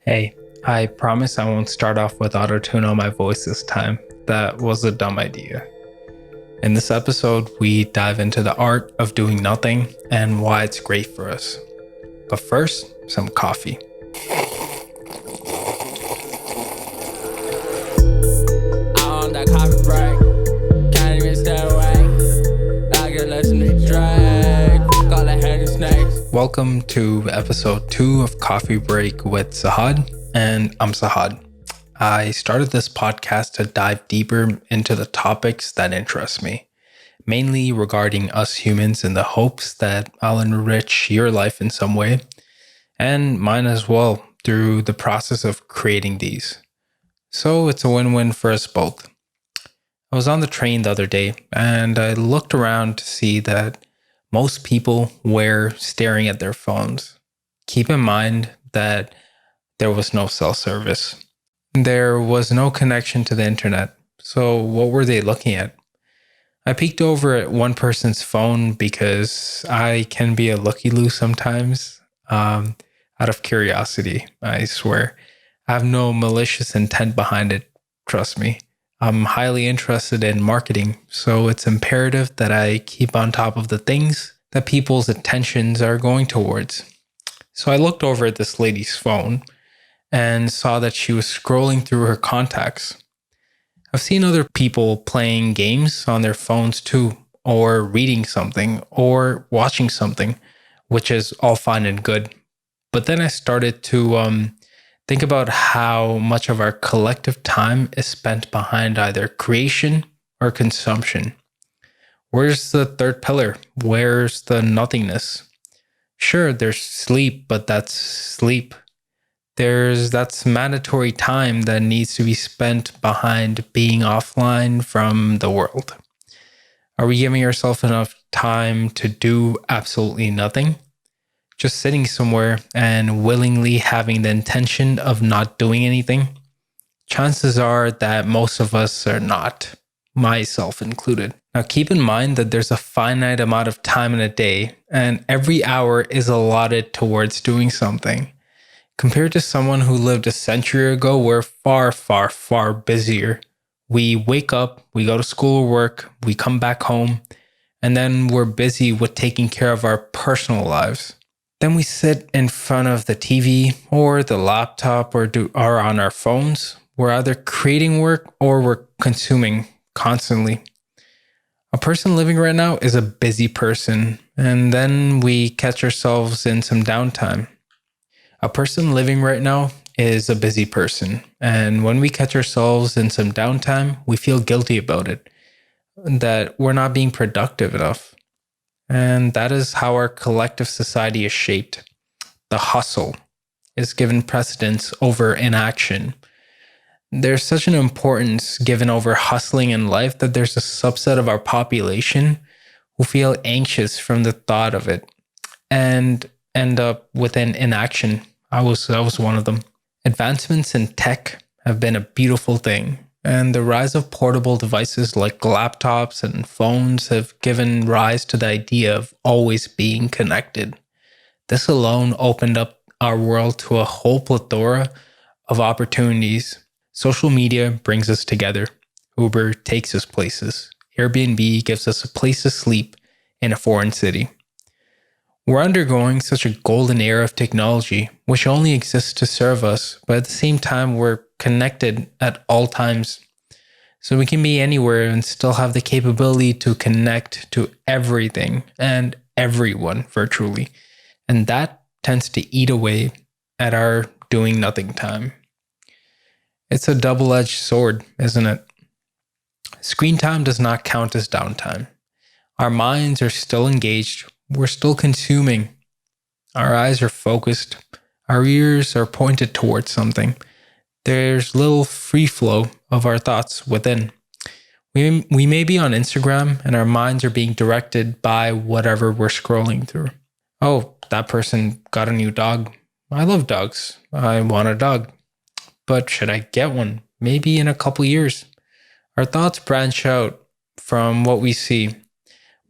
Hey, I promise I won't start off with auto-tune on my voice this time. That was a dumb idea. In this episode, we dive into the art of doing nothing and why it's great for us. But first, some coffee. On that coffee break, can't even stay awake. I can listen to Drake, call it hanging snakes. Welcome to episode 2 of Coffee Break with Sahad, and I'm Sahad. I started this podcast to dive deeper into the topics that interest me, mainly regarding us humans in the hopes that I'll enrich your life in some way, and mine as well through the process of creating these. So it's a win-win for us both. I was on the train the other day and I looked around to see that most people were staring at their phones. Keep in mind that there was no cell service. There was no connection to the internet. So what were they looking at? I peeked over at one person's phone because I can be a looky-loo sometimes. Out of curiosity, I swear. I have no malicious intent behind it, trust me. I'm highly interested in marketing, so it's imperative that I keep on top of the things that people's attentions are going towards. So I looked over at this lady's phone and saw that she was scrolling through her contacts. I've seen other people playing games on their phones too, or reading something, or watching something, which is all fine and good. But then I started to think about how much of our collective time is spent behind either creation or consumption. Where's the third pillar? Where's the nothingness? Sure, there's sleep, but that's sleep. That's mandatory time that needs to be spent behind being offline from the world. Are we giving ourselves enough time to do absolutely nothing? Just sitting somewhere and willingly having the intention of not doing anything? Chances are that most of us are not, myself included. Now, keep in mind that there's a finite amount of time in a day, and every hour is allotted towards doing something. Compared to someone who lived a century ago, we're far, far, far busier. We wake up, we go to school or work, we come back home, and then we're busy with taking care of our personal lives. Then we sit in front of the TV or the laptop or on our phones. We're either creating work or we're consuming constantly. A person living right now is a busy person, and then we catch ourselves in some downtime. A person living right now is a busy person, and when we catch ourselves in some downtime, we feel guilty about it, that we're not being productive enough. And that is how our collective society is shaped. The hustle is given precedence over inaction. There's such an importance given over hustling in life that there's a subset of our population who feel anxious from the thought of it and end up within inaction. I was one of them. Advancements in tech have been a beautiful thing, and the rise of portable devices like laptops and phones have given rise to the idea of always being connected. This alone opened up our world to a whole plethora of opportunities. Social media brings us together. Uber takes us places. Airbnb gives us a place to sleep in a foreign city. We're undergoing such a golden era of technology, which only exists to serve us, but at the same time, we're connected at all times. So we can be anywhere and still have the capability to connect to everything and everyone virtually. And that tends to eat away at our doing nothing time. It's a double-edged sword, isn't it? Screen time does not count as downtime. Our minds are still engaged. We're still consuming. Our eyes are focused. Our ears are pointed towards something. There's little free flow of our thoughts within. We may be on Instagram and our minds are being directed by whatever we're scrolling through. Oh, that person got a new dog. I love dogs. I want a dog. But should I get one? Maybe in a couple years. Our thoughts branch out from what we see,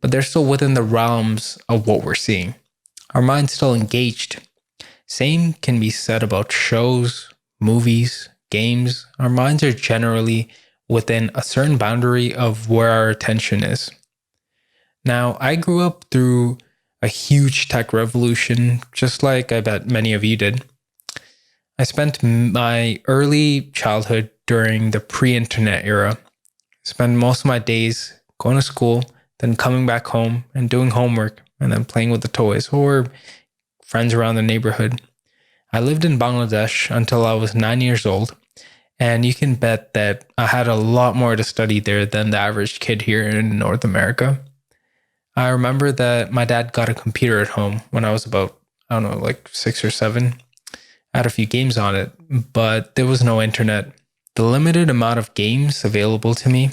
but they're still within the realms of what we're seeing. Our mind's still engaged. Same can be said about shows, movies, games. Our minds are generally within a certain boundary of where our attention is. Now, I grew up through a huge tech revolution, just like I bet many of you did. I spent my early childhood during the pre-internet era. Spent most of my days going to school, then coming back home and doing homework, and then playing with the toys or friends around the neighborhood. I lived in Bangladesh until I was 9 years old, and you can bet that I had a lot more to study there than the average kid here in North America. I remember that my dad got a computer at home when I was about, I don't know, like 6 or 7. I had a few games on it, but there was no internet. The limited amount of games available to me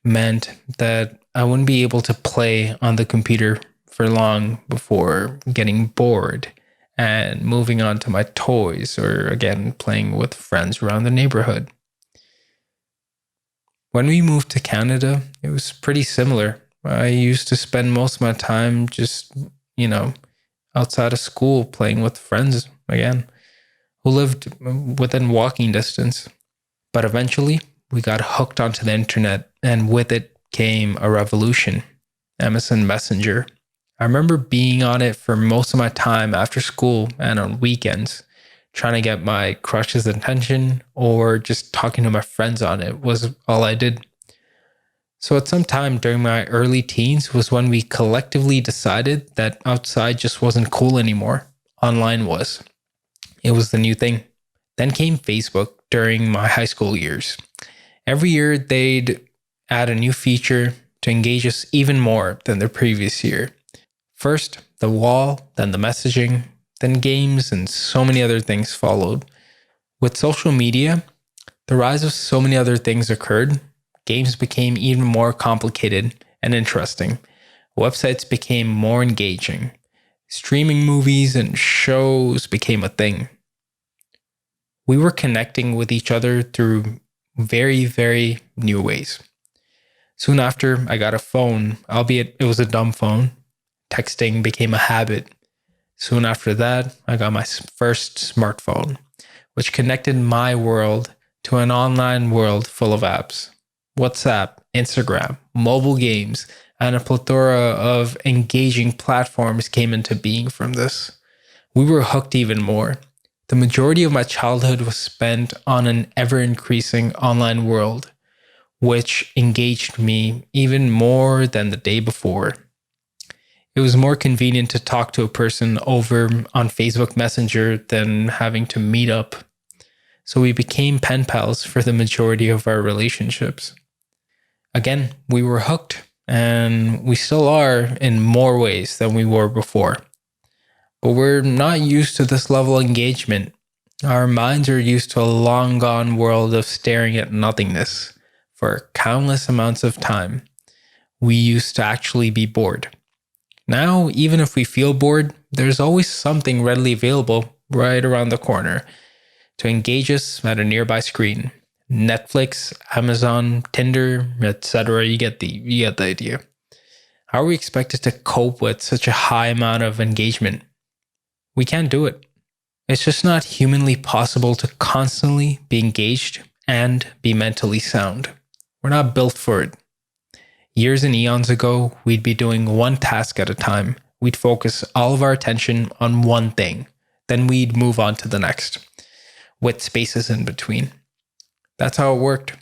meant that I wouldn't be able to play on the computer for long before getting bored and moving on to my toys or again playing with friends around the neighborhood. When we moved to Canada, it was pretty similar. I used to spend most of my time just, outside of school playing with friends again, who lived within walking distance. But eventually, we got hooked onto the internet, and with it came a revolution, MSN Messenger. I remember being on it for most of my time after school and on weekends, trying to get my crush's attention or just talking to my friends on it was all I did. So at some time during my early teens was when we collectively decided that outside just wasn't cool anymore. Online was. It was the new thing. Then came Facebook during my high school years. Every year they'd add a new feature to engage us even more than the previous year. First, the wall, then the messaging, then games, and so many other things followed. With social media, the rise of so many other things occurred. Games became even more complicated and interesting. Websites became more engaging. Streaming movies and shows became a thing. We were connecting with each other through very, very new ways. Soon after, I got a phone, albeit it was a dumb phone. Texting became a habit. Soon after that, I got my first smartphone, which connected my world to an online world full of apps. WhatsApp, Instagram, mobile games, and a plethora of engaging platforms came into being from this. We were hooked even more. The majority of my childhood was spent on an ever-increasing online world, which engaged me even more than the day before. It was more convenient to talk to a person over on Facebook Messenger than having to meet up. So we became pen pals for the majority of our relationships. Again, we were hooked, and we still are in more ways than we were before. But we're not used to this level of engagement. Our minds are used to a long gone world of staring at nothingness for countless amounts of time. We used to actually be bored. Now, even if we feel bored, there's always something readily available right around the corner to engage us at a nearby screen. Netflix, Amazon, Tinder, etc. You get the idea. How are we expected to cope with such a high amount of engagement? We can't do it. It's just not humanly possible to constantly be engaged and be mentally sound. We're not built for it. Years and eons ago, we'd be doing one task at a time. We'd focus all of our attention on one thing. Then we'd move on to the next, with spaces in between. That's how it worked.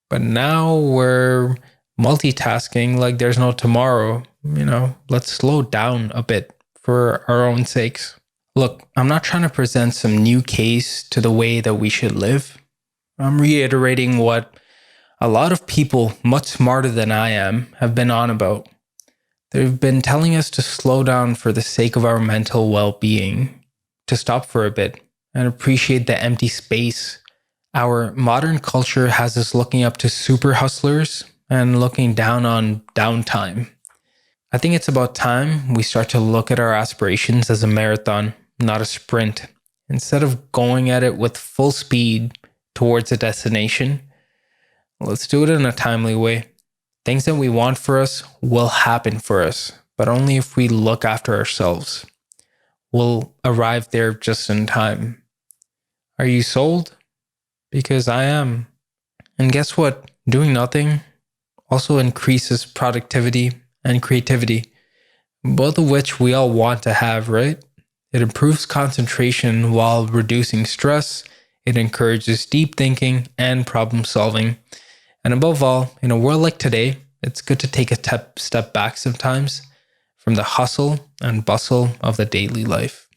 But now we're multitasking like there's no tomorrow. Let's slow down a bit for our own sakes. Look, I'm not trying to present some new case to the way that we should live. I'm reiterating what a lot of people much smarter than I am have been on about. They've been telling us to slow down for the sake of our mental well-being, to stop for a bit and appreciate the empty space. Our modern culture has us looking up to super hustlers and looking down on downtime. I think it's about time we start to look at our aspirations as a marathon, not a sprint. Instead of going at it with full speed towards a destination, let's do it in a timely way. Things that we want for us will happen for us, but only if we look after ourselves. will arrive there just in time. Are you sold? Because I am. And guess what? Doing nothing also increases productivity and creativity, both of which we all want to have, right? It improves concentration while reducing stress. It encourages deep thinking and problem solving. And above all, in a world like today, it's good to take a step back sometimes from the hustle and bustle of the daily life.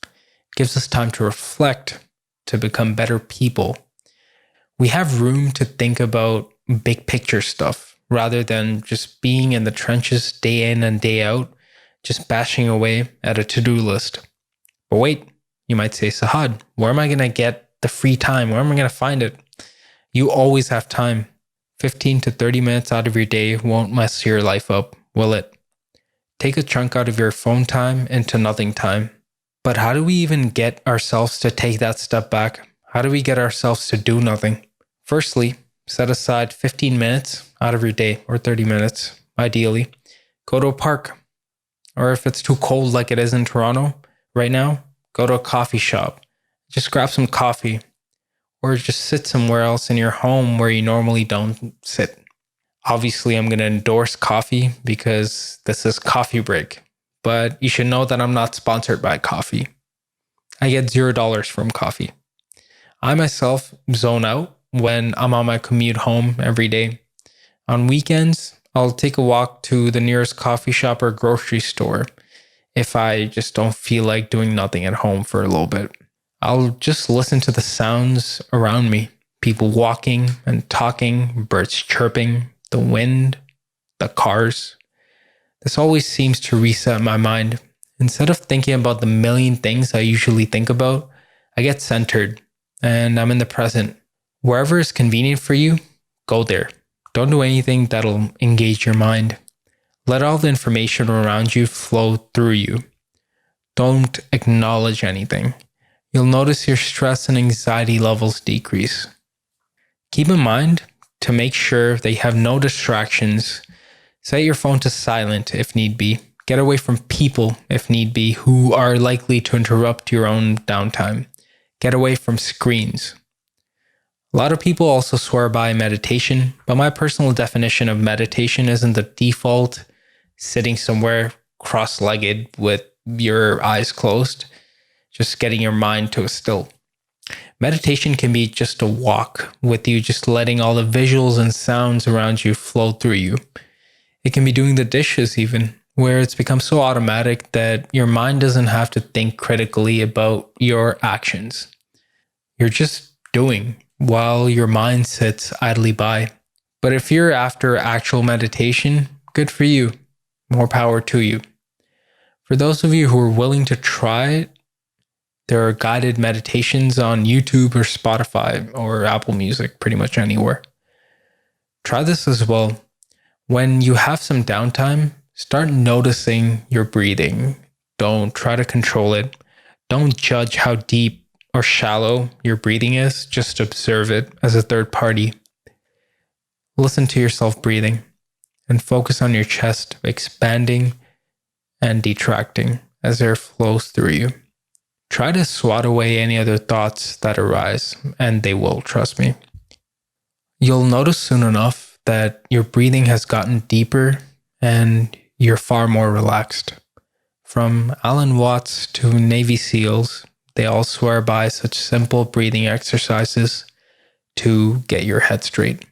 It gives us time to reflect, to become better people. We have room to think about big picture stuff rather than just being in the trenches day in and day out, just bashing away at a to-do list. But wait, you might say, Sahad, where am I going to get the free time? Where am I going to find it? You always have time. 15 to 30 minutes out of your day won't mess your life up, will it? Take a chunk out of your phone time into nothing time. But how do we even get ourselves to take that step back? How do we get ourselves to do nothing? Firstly, set aside 15 minutes out of your day, or 30 minutes, ideally. Go to a park. Or if it's too cold like it is in Toronto right now, go to a coffee shop. Just grab some coffee. Or just sit somewhere else in your home where you normally don't sit. Obviously, I'm going to endorse coffee because this is Coffee Break. But you should know that I'm not sponsored by coffee. I get $0 from coffee. I myself zone out when I'm on my commute home every day. On weekends, I'll take a walk to the nearest coffee shop or grocery store if I just don't feel like doing nothing at home for a little bit. I'll just listen to the sounds around me. People walking and talking, birds chirping, the wind, the cars. This always seems to reset my mind. Instead of thinking about the million things I usually think about, I get centered and I'm in the present. Wherever is convenient for you, go there. Don't do anything that'll engage your mind. Let all the information around you flow through you. Don't acknowledge anything. You'll notice your stress and anxiety levels decrease. Keep in mind to make sure that you have no distractions. Set your phone to silent if need be. Get away from people if need be who are likely to interrupt your own downtime. Get away from screens. A lot of people also swear by meditation, but my personal definition of meditation isn't the default sitting somewhere cross-legged with your eyes closed, just getting your mind to a still. Meditation can be just a walk with you, just letting all the visuals and sounds around you flow through you. It can be doing the dishes even, where it's become so automatic that your mind doesn't have to think critically about your actions. You're just doing while your mind sits idly by. But if you're after actual meditation, good for you. More power to you. For those of you who are willing to try it, there are guided meditations on YouTube or Spotify or Apple Music, pretty much anywhere. Try this as well. When you have some downtime, start noticing your breathing. Don't try to control it. Don't judge how deep or shallow your breathing is. Just observe it as a third party. Listen to yourself breathing and focus on your chest expanding and detracting as air flows through you. Try to swat away any other thoughts that arise, and they will, trust me. You'll notice soon enough that your breathing has gotten deeper and you're far more relaxed. From Alan Watts to Navy SEALs, they all swear by such simple breathing exercises to get your head straight.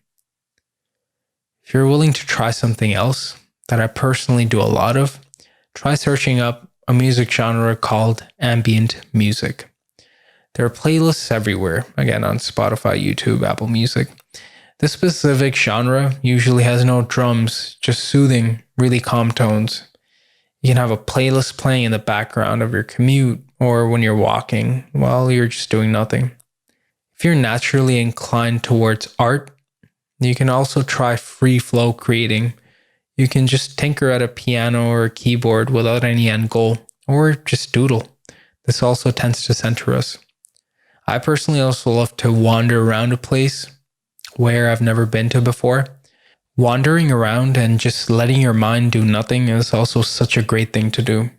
If you're willing to try something else that I personally do a lot of, try searching up a music genre called ambient music. There are playlists everywhere, again on Spotify, YouTube, Apple Music. This specific genre usually has no drums, just soothing, really calm tones. You can have a playlist playing in the background of your commute or when you're walking while you're just doing nothing. If you're naturally inclined towards art, you can also try free flow creating. You can just tinker at a piano or a keyboard without any end goal, or just doodle. This also tends to center us. I personally also love to wander around a place where I've never been to before. Wandering around and just letting your mind do nothing is also such a great thing to do.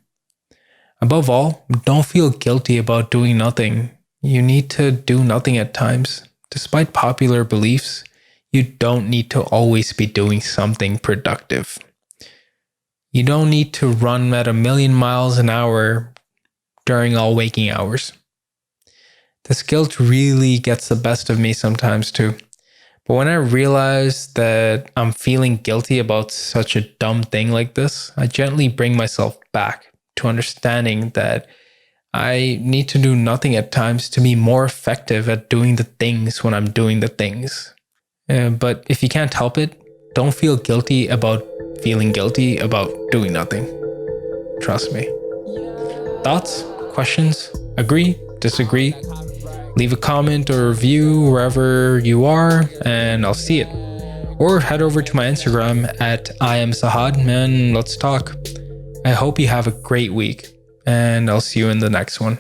Above all, don't feel guilty about doing nothing. You need to do nothing at times. Despite popular beliefs, you don't need to always be doing something productive. You don't need to run at 1,000,000 miles an hour during all waking hours. This guilt really gets the best of me sometimes too. But when I realize that I'm feeling guilty about such a dumb thing like this, I gently bring myself back to understanding that I need to do nothing at times to be more effective at doing the things when I'm doing the things. But if you can't help it, don't feel guilty about feeling guilty about doing nothing. Trust me. Thoughts? Questions? Agree? Disagree? Leave a comment or review wherever you are, and I'll see it. Or head over to my Instagram at I am Sahad, and let's talk. I hope you have a great week, and I'll see you in the next one.